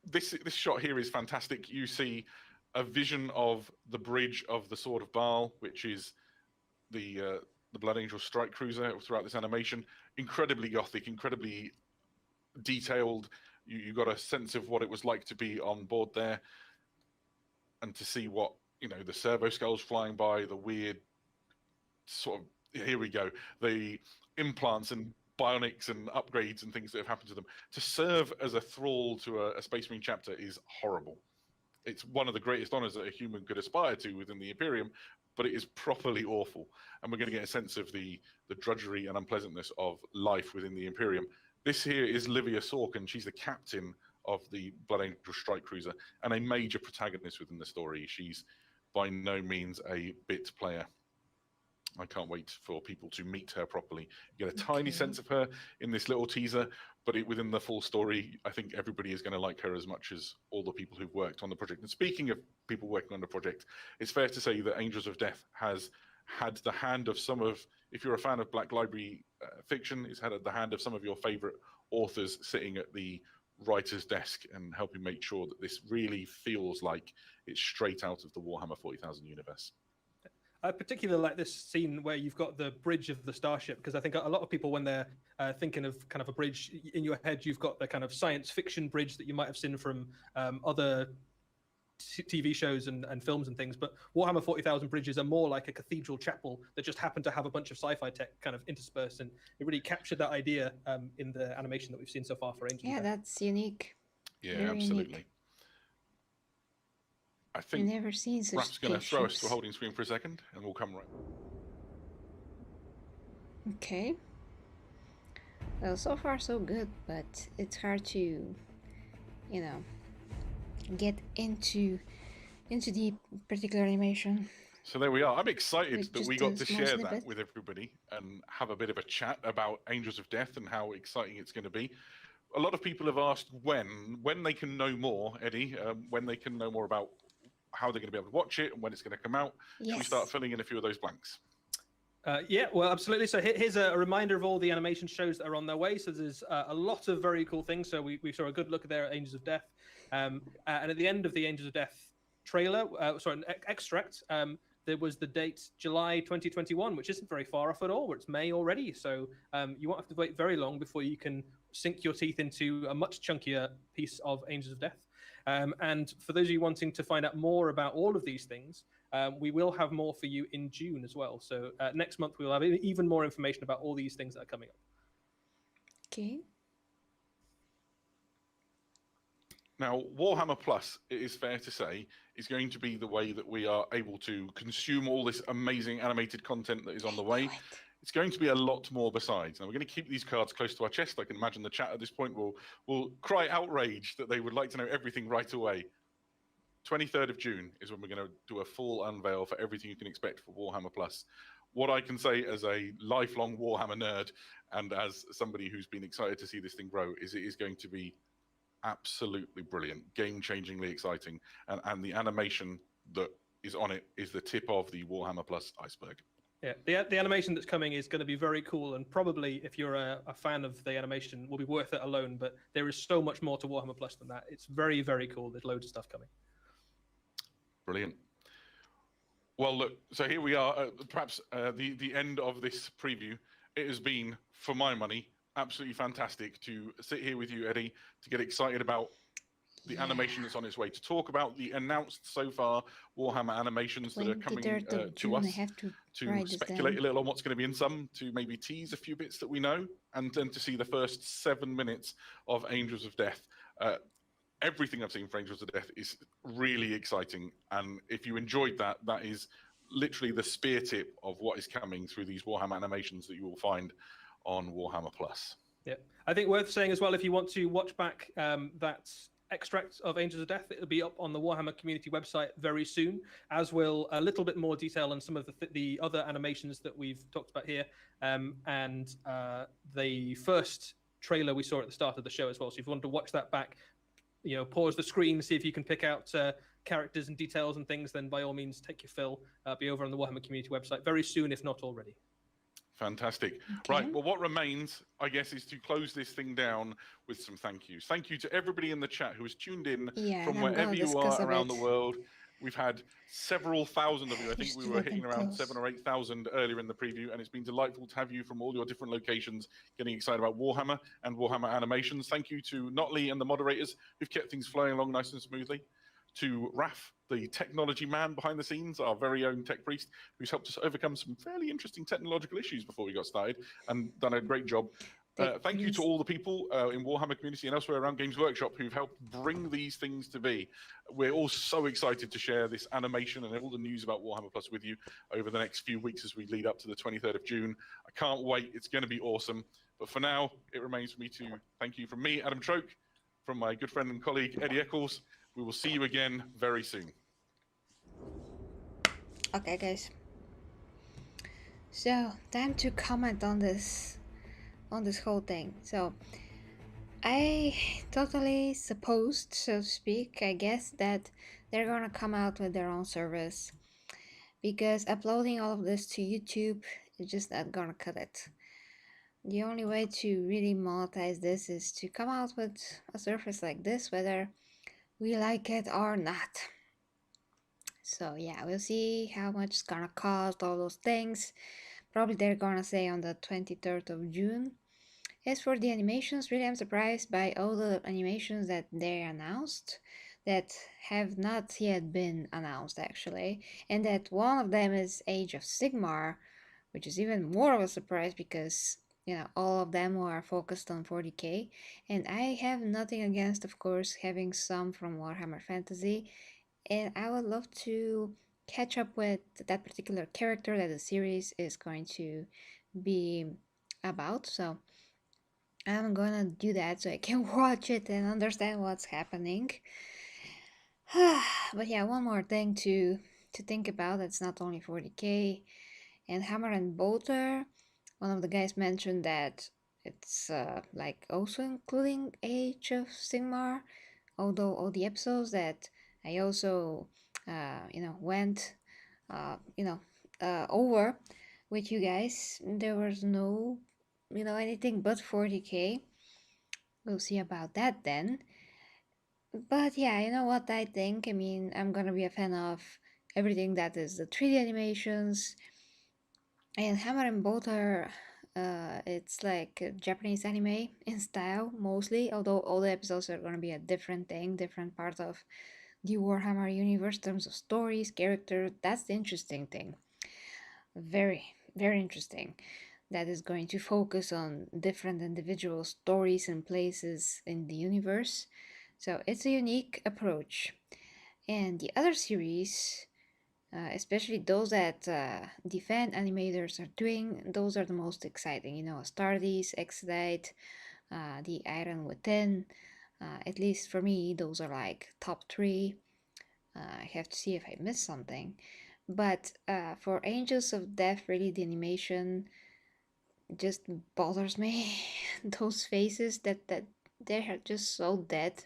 This shot here is fantastic. You see a vision of the bridge of the Sword of Baal, which is the Blood Angel strike cruiser throughout this animation. Incredibly gothic, incredibly detailed. You got a sense of what it was like to be on board there, and to see what, the servo skulls flying by, the weird sort of, here we go, the implants and bionics and upgrades and things that have happened to them. To serve as a thrall to a Space Marine chapter is horrible. It's one of the greatest honors that a human could aspire to within the Imperium, but it is properly awful. And we're going to get a sense of the drudgery and unpleasantness of life within the Imperium. This here is Livia Sorkin. She's the captain of the Blood Angel strike cruiser and a major protagonist within the story. She's by no means a bit player. I can't wait for people to meet her properly. You get a tiny sense of her in this little teaser, but within the full story, I think everybody is going to like her as much as all the people who've worked on the project. And speaking of people working on the project, it's fair to say that Angels of Death has had the hand of some of, if you're a fan of Black Library fiction, it's had the hand of some of your favorite authors sitting at the writer's desk and helping make sure that this really feels like it's straight out of the Warhammer 40,000 universe. I particularly like this scene where you've got the bridge of the starship, because I think a lot of people, when they're thinking of kind of a bridge in your head, you've got the kind of science fiction bridge that you might have seen from other TV shows and films and things. But Warhammer 40,000 bridges are more like a cathedral chapel that just happened to have a bunch of sci-fi tech kind of interspersed, and it really captured that idea in the animation that we've seen so far for Angels. Yeah, that's unique. Yeah, Very absolutely. Unique. I think never seen such Raph's going to throw us to a spaceships. holding screen for a second, and we'll come right. Okay. Well, so far so good, but it's hard to, you know, get into the particular animation. So there we are. I'm excited With that we just got a to small share snippet. that with everybody and have a bit of a chat about Angels of Death and how exciting it's going to be. A lot of people have asked when they can know more, Eddie, when they can know more about how they're going to be able to watch it and when it's going to come out. Should we start filling in a few of those blanks? Yeah, well, absolutely. So here's a reminder of all the animation shows that are on their way. So there's a lot of very cool things. So we saw a good look there at Angels of Death. And at the end of the Angels of Death trailer, an extract, there was the date July 2021, which isn't very far off at all, where it's May already. So you won't have to wait very long before you can sink your teeth into a much chunkier piece of Angels of Death. And for those of you wanting to find out more about all of these things, we will have more for you in June as well. So next month, we will have even more information about all these things that are coming up. Okay. Now, Warhammer Plus, it is fair to say, is going to be the way that we are able to consume all this amazing animated content that is on the way. It's going to be a lot more besides. Now, we're going to keep these cards close to our chest. I can imagine the chat at this point will cry outrage that they would like to know everything right away. 23rd of June is when we're going to do a full unveil for everything you can expect for Warhammer Plus. What I can say as a lifelong Warhammer nerd and as somebody who's been excited to see this thing grow is it is going to be absolutely brilliant, game-changingly exciting, and the animation that is on it is the tip of the Warhammer Plus iceberg. Yeah, the animation that's coming is going to be very cool, and probably if you're a fan of the animation, will be worth it alone. But there is so much more to Warhammer Plus than that. It's very, very cool. There's loads of stuff coming. Brilliant. Well, look, so here we are, perhaps the end of this preview. It has been, for my money, absolutely fantastic to sit here with you, Eddie, to get excited about the animation that's on its way, to talk about the announced so far Warhammer animations that are coming to us, to speculate a little on what's going to be in some, to maybe tease a few bits that we know, and then to see the first 7 minutes of Angels of Death. Everything I've seen for Angels of Death is really exciting, and if you enjoyed that, that is literally the spear tip of what is coming through these Warhammer animations that you will find on Warhammer Plus. Yeah, I think worth saying as well, if you want to watch back that extract of Angels of Death, it'll be up on the Warhammer community website very soon, as will a little bit more detail on some of the other animations that we've talked about here, and the first trailer we saw at the start of the show as well. So if you want to watch that back, you know, pause the screen, see if you can pick out characters and details and things, then by all means take your fill. Be over on the Warhammer community website very soon, if not already. Fantastic. Okay. Right, well, what remains, I guess, is to close this thing down with some thank yous. Thank you to everybody in the chat who has tuned in from wherever you are around the world. We've had several thousand of you. I think we were hitting around 7,000 or 8,000 earlier in the preview, and it's been delightful to have you from all your different locations getting excited about Warhammer and Warhammer animations. Thank you to Notley and the moderators who've kept things flowing along nice and smoothly. To Raph, the technology man behind the scenes, our very own tech priest, who's helped us overcome some fairly interesting technological issues before we got started and done a great job. Thank you to all the people in Warhammer community and elsewhere around Games Workshop who've helped bring these things to be. We're all so excited to share this animation and all the news about Warhammer Plus with you over the next few weeks as we lead up to the 23rd of June. I can't wait. It's going to be awesome. But for now, it remains for me to thank you from me, Adam Troke, from my good friend and colleague, Eddie Eccles. We will see you again very soon. Okay, guys. So, time to comment on this whole thing. So, I totally supposed, so to speak, I guess, that they're gonna come out with their own service, because uploading all of this to YouTube is just not gonna cut it. the only way to really monetize this is to come out with a surface like this, whether we like it or not. So yeah, we'll see how much it's gonna cost, all those things. Probably they're gonna say on the 23rd of June. As for the animations, really I'm surprised by all the animations that they announced that have not yet been announced actually, and that one of them is Age of Sigmar, which is even more of a surprise because all of them are focused on 40k, and I have nothing against, of course, having some from Warhammer Fantasy, and I would love to catch up with that particular character that the series is going to be about. So I'm gonna do that so I can watch it and understand what's happening. But yeah, one more thing to think about. It's not only 40k and Hammer and Bolter. One of the guys mentioned that it's like also including Age of Sigmar, although all the episodes that I also went over with you guys, there was no anything but 40k. We'll see about that then. But yeah, you know what I think? I mean, I'm gonna be a fan of everything that is the 3D animations, and Hammer and Bolter, it's like a Japanese anime in style mostly, although all the episodes are gonna be a different thing, different part of the Warhammer universe in terms of stories, characters. That's the interesting thing. Very, very interesting. That is going to focus on different individual stories and places in the universe. So it's a unique approach. And the other series, especially those that the fan animators are doing, those are the most exciting. Astartes, SLATE, the Iron Within. At least for me, those are like top 3. I have to see if I missed something. But for Angels of Death, really the animation just bothers me. Those faces that they're just so dead,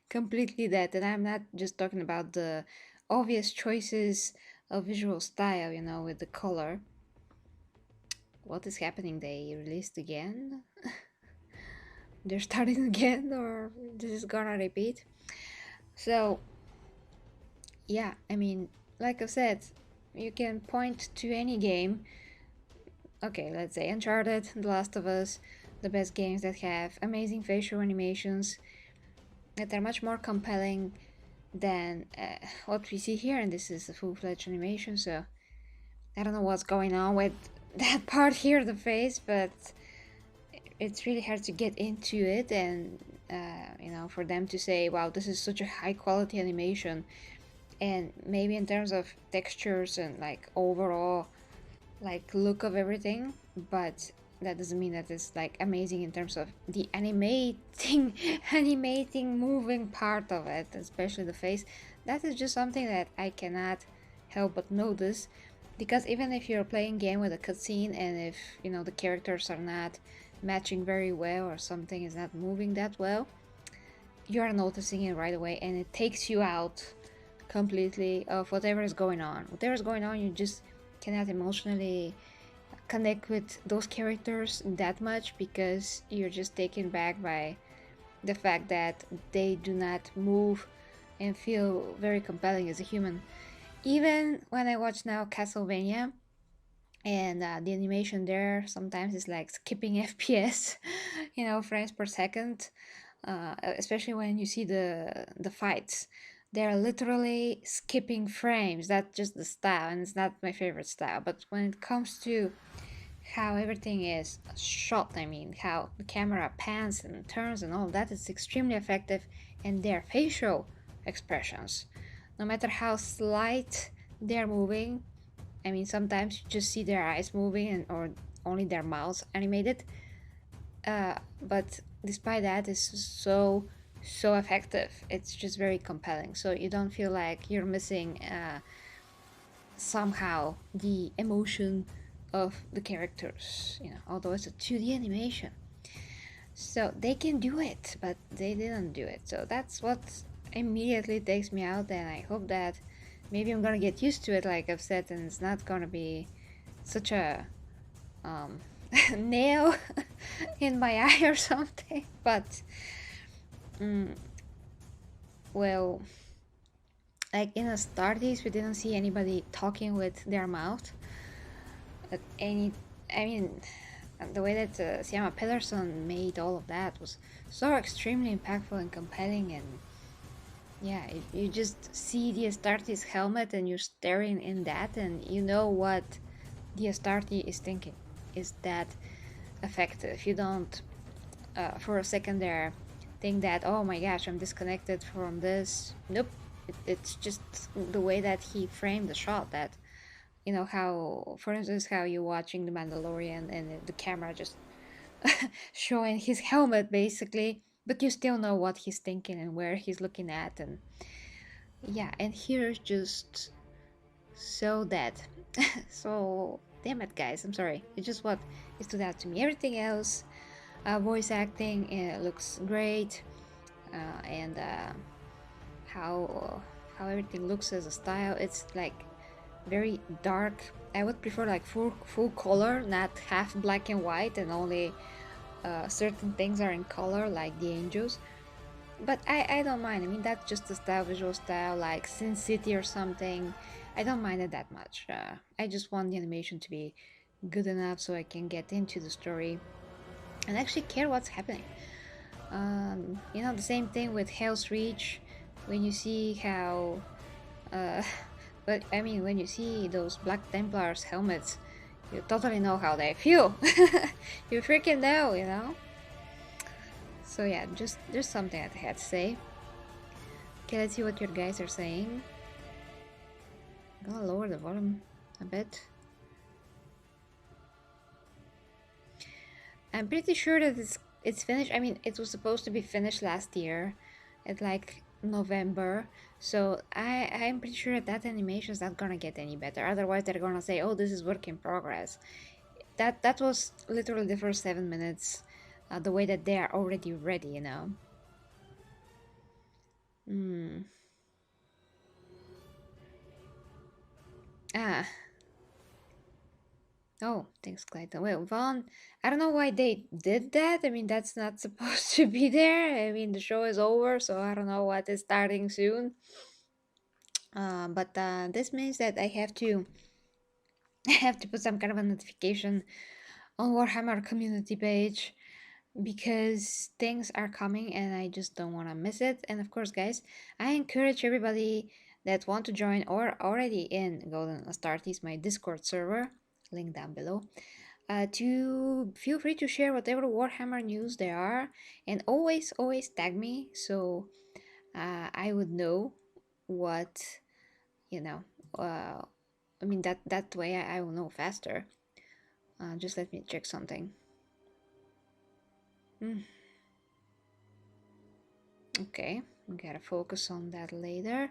completely dead. And I'm not just talking about the obvious choices of visual style, with the color. What is happening? They released again? They're starting again, or this is gonna repeat? So yeah, I mean, like I said, you can point to any game. Okay, let's say Uncharted, The Last of Us, the best games that have amazing facial animations that are much more compelling than what we see here, and this is a full-fledged animation, so I don't know what's going on with that part here, the face, but it's really hard to get into it, and for them to say, wow, this is such a high-quality animation, and maybe in terms of textures and like overall like look of everything, but that doesn't mean that it's like amazing in terms of the animating moving part of it, especially the face. That is just something that I cannot help but notice, because even if you're playing game with a cutscene and if the characters are not matching very well or something is not moving that well, you are noticing it right away, and it takes you out completely of whatever is going on. You just cannot emotionally connect with those characters that much because you're just taken back by the fact that they do not move and feel very compelling as a human. Even when I watch now Castlevania, and the animation there sometimes is like skipping FPS, frames per second, especially when you see the fights. They're literally skipping frames. That's just the style, and it's not my favorite style. But when it comes to how everything is shot, I mean, how the camera pans and turns and all that, is extremely effective. And their facial expressions, no matter how slight they're moving, I mean, sometimes you just see their eyes moving or only their mouths animated. But despite that, it's so effective. It's just very compelling, so you don't feel like you're missing somehow the emotion of the characters, although it's a 2D animation. So they can do it, but they didn't do it, so that's what immediately takes me out. And I hope that maybe I'm gonna get used to it, like I've said, and it's not gonna be such a nail in my eye or something, but well, like in a Astartes we didn't see anybody talking with their mouth at any. I mean, the way that Siama Pedersen made all of that was so extremely impactful and compelling, and yeah, you just see the Astartes helmet and you're staring in that, and you know what the Astarte is thinking. Is that effective? You don't for a second there think that, oh my gosh, I'm disconnected from this. Nope. It's just the way that he framed the shot, that, you know, how, for instance, how you're watching The Mandalorian and the camera just showing his helmet basically, but you still know what he's thinking and where he's looking at. And yeah, and here's just so that so damn it, guys, I'm sorry, it's just what it stood out to me. Everything else, voice acting looks great, and how everything looks as a style, it's like very dark. I would prefer like full color, not half black and white and only certain things are in color, like the angels. But I don't mind. I mean, that's just a style, visual style, like Sin City or something. I don't mind it that much. I just want the animation to be good enough so I can get into the story and actually care what's happening. You know, the same thing with Hell's Reach. When you see how but I mean, when you see those Black Templars helmets, you totally know how they feel. You freaking know, you know? So yeah, just something that I had to say. Okay, let's see what your guys are saying. I'm gonna lower the volume a bit. I'm pretty sure that it's finished. I mean, it was supposed to be finished last year at like November, so I'm pretty sure that animation is not gonna get any better. Otherwise they're gonna say, oh, this is work in progress. That was literally the first 7 minutes, the way that they are already ready, you know. Oh, thanks, Clayton. Well, Vaughn, I don't know why they did that. I mean, that's not supposed to be there. I mean, the show is over, so I don't know what is starting soon. But this means that I have to put some kind of a notification on Warhammer community page, because things are coming and I just don't want to miss it. And of course, guys, I encourage everybody that want to join or already in Golden Astartes, my Discord server, link down below, to feel free to share whatever Warhammer news there are, and always tag me, so I would know what, you know, I mean, that way I will know faster. Just let me check something. Okay, we gotta focus on that later.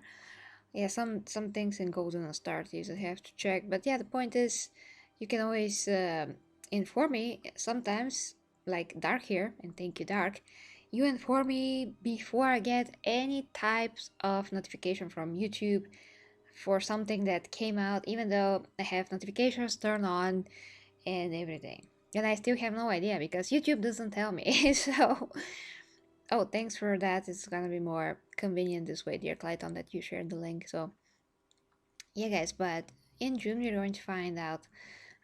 Yeah, some things in Golden Astartes I have to check, but yeah, the point is, you can always inform me sometimes, like Dark here, and thank you, Dark. You inform me before I get any types of notification from YouTube for something that came out, even though I have notifications turned on and everything. And I still have no idea because YouTube doesn't tell me. So, oh, thanks for that. It's gonna be more convenient this way, dear Clayton, that you shared the link. So, yeah, guys, but in June we're going to find out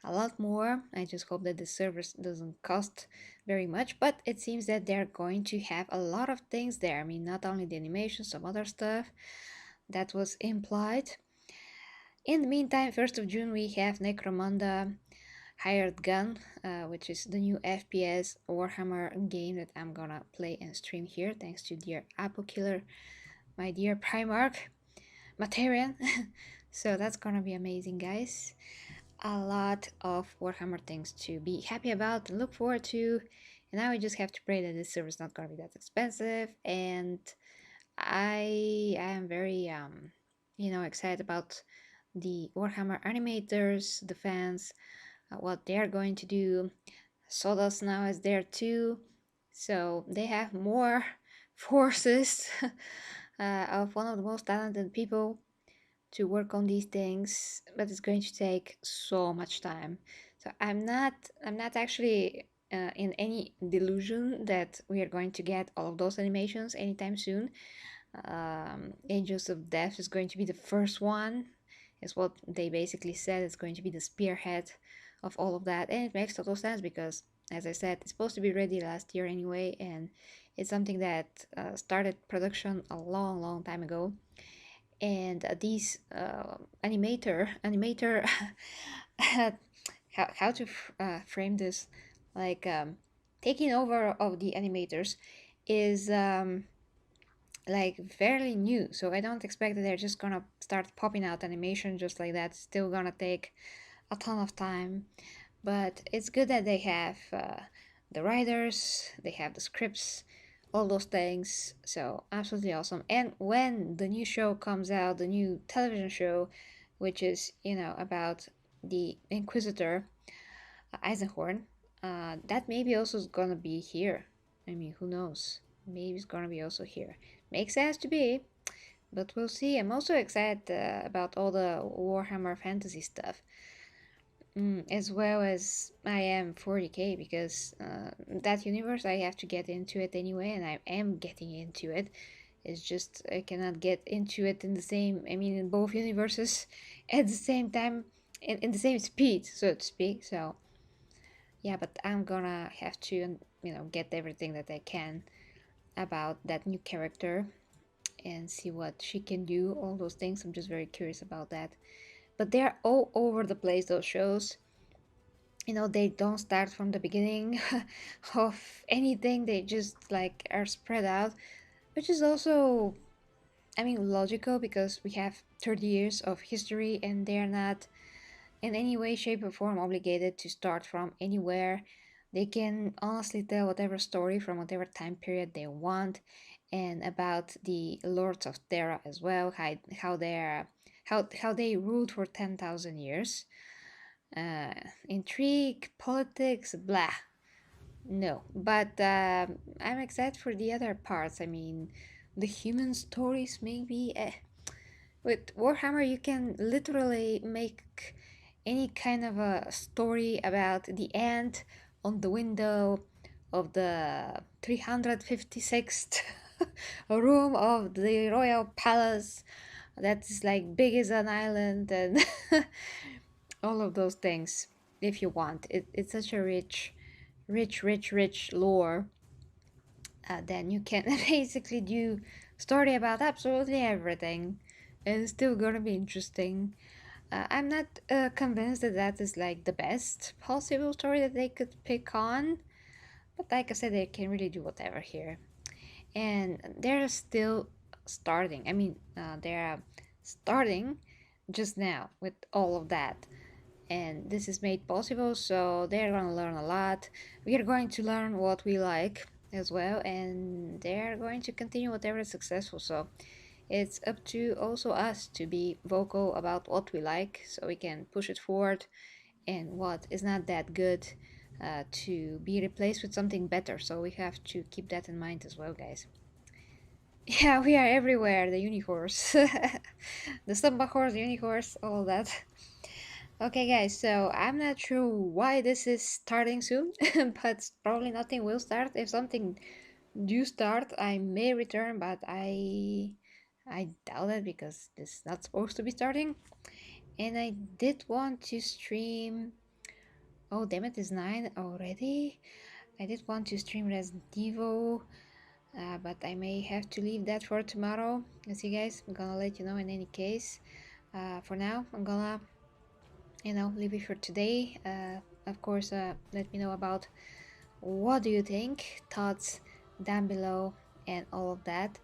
a lot more. I just hope that the service doesn't cost very much, but it seems that they're going to have a lot of things there. I mean, not only the animation, some other stuff that was implied. In the meantime, 1st of June we have Necromunda Hired Gun, which is the new FPS Warhammer game that I'm gonna play and stream here, thanks to dear Apple Killer, my dear Primarch Materian. So that's gonna be amazing, guys. A lot of Warhammer things to be happy about and look forward to, and now we just have to pray that this server is not gonna be that expensive. And I am very you know, excited about the Warhammer animators, the fans, what they're going to do. Sodas now is there too, so they have more forces of one of the most talented people to work on these things, but it's going to take so much time. So I'm not actually in any delusion that we are going to get all of those animations anytime soon. Angels of Death is going to be the first one, is what they basically said. It's going to be the spearhead of all of that, and it makes total sense because, as I said, it's supposed to be ready last year anyway, and it's something that started production a long time ago. And these animator how to frame this, like taking over of the animators is like fairly new, so I don't expect that they're just gonna start popping out animation just like that. It's still gonna take a ton of time, but it's good that they have the writers, they have the scripts, all those things. So absolutely awesome. And when the new show comes out, the new television show, which is, you know, about the Inquisitor Eisenhorn, that maybe also is gonna be here. I mean, who knows? Maybe it's gonna be also here. Makes sense to be, but we'll see. I'm also excited about all the Warhammer fantasy stuff, as well as I am 40k, because that universe I have to get into it anyway, and I am getting into it. It's just I cannot get into it in the same, I mean, in both universes at the same time, in the same speed, so to speak. So yeah, but I'm gonna have to, you know, get everything that I can about that new character and see what she can do, all those things. I'm just very curious about that. But they're all over the place, those shows. You know, they don't start from the beginning of anything, they just like are spread out, which is also, I mean, logical, because we have 30 years of history and they're not in any way, shape, or form obligated to start from anywhere. They can honestly tell whatever story from whatever time period they want, and about the Lords of Terra as well, how they ruled for 10,000 years. Intrigue, politics, blah. No, but I'm excited for the other parts. I mean, the human stories maybe. With Warhammer, you can literally make any kind of a story about the ant on the window of the 356th room of the royal palace that's like big as an island, and all of those things if you want. It's such a rich lore. Then you can basically do story about absolutely everything, and it's still gonna be interesting. I'm not convinced that that is like the best possible story that they could pick on, but like I said, they can really do whatever here. And they're still starting. I mean, they're starting just now with all of that, and this is made possible, so they're gonna learn a lot. We are going to learn what we like as well, and they're going to continue whatever is successful. So it's up to also us to be vocal about what we like, so we can push it forward, and what is not that good to be replaced with something better. So we have to keep that in mind as well, guys. Yeah, we are everywhere, the Unihorse. The Samba Horse, the Unihorse, all that. Okay guys, so I'm not sure why this is starting soon, but probably nothing will start. If something do start, I may return, but I doubt it, because this is not supposed to be starting. And I did want to stream, oh damn it, it's 9 already. I did want to stream Resident Evil, but I may have to leave that for tomorrow. As you guys, I'm gonna let you know in any case. For now, I'm gonna, you know, leave it for today. Of course, let me know about what do you think, thoughts down below, and all of that.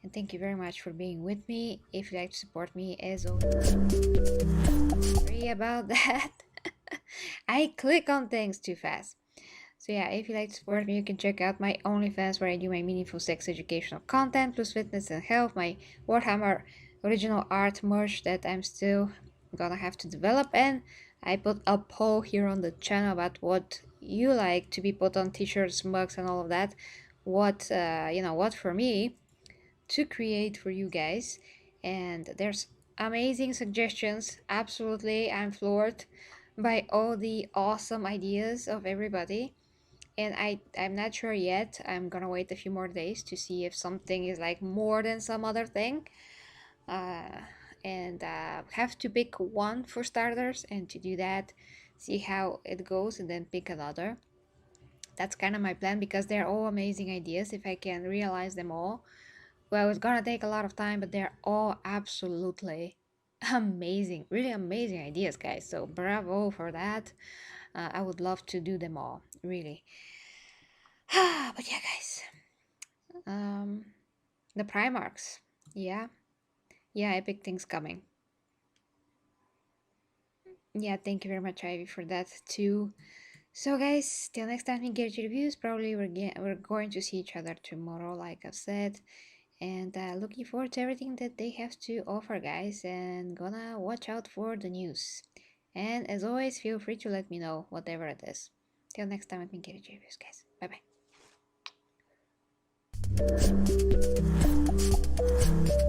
And thank you very much for being with me. If you'd like to support me, as always, sorry about that. I click on things too fast. So yeah, if you'd like to support me, you can check out my OnlyFans, where I do my meaningful sex educational content, plus fitness and health, my Warhammer original art merch that I'm still gonna have to develop, and I put a poll here on the channel about what you like to be put on t-shirts, mugs, and all of that. What you know, what for me to create for you guys, and there's amazing suggestions. Absolutely, I'm floored by all the awesome ideas of everybody. And I'm not sure yet. I'm gonna wait a few more days to see if something is like more than some other thing. And have to pick one for starters, and to do that, see how it goes and then pick another. That's kind of my plan, because they're all amazing ideas. If I can realize them all, well, it's gonna take a lot of time, but they're all absolutely amazing, really amazing ideas, guys. So bravo for that. I would love to do them all, really. But yeah, guys, the Primarchs, yeah, epic things coming. Yeah, thank you very much, Ivy, for that too. So guys, till next time we get reviews, probably we're going to see each other tomorrow, like I've said. And looking forward to everything that they have to offer, guys, and gonna watch out for the news. And as always, feel free to let me know whatever it is. Till next time, let me get reviews, guys. Bye bye.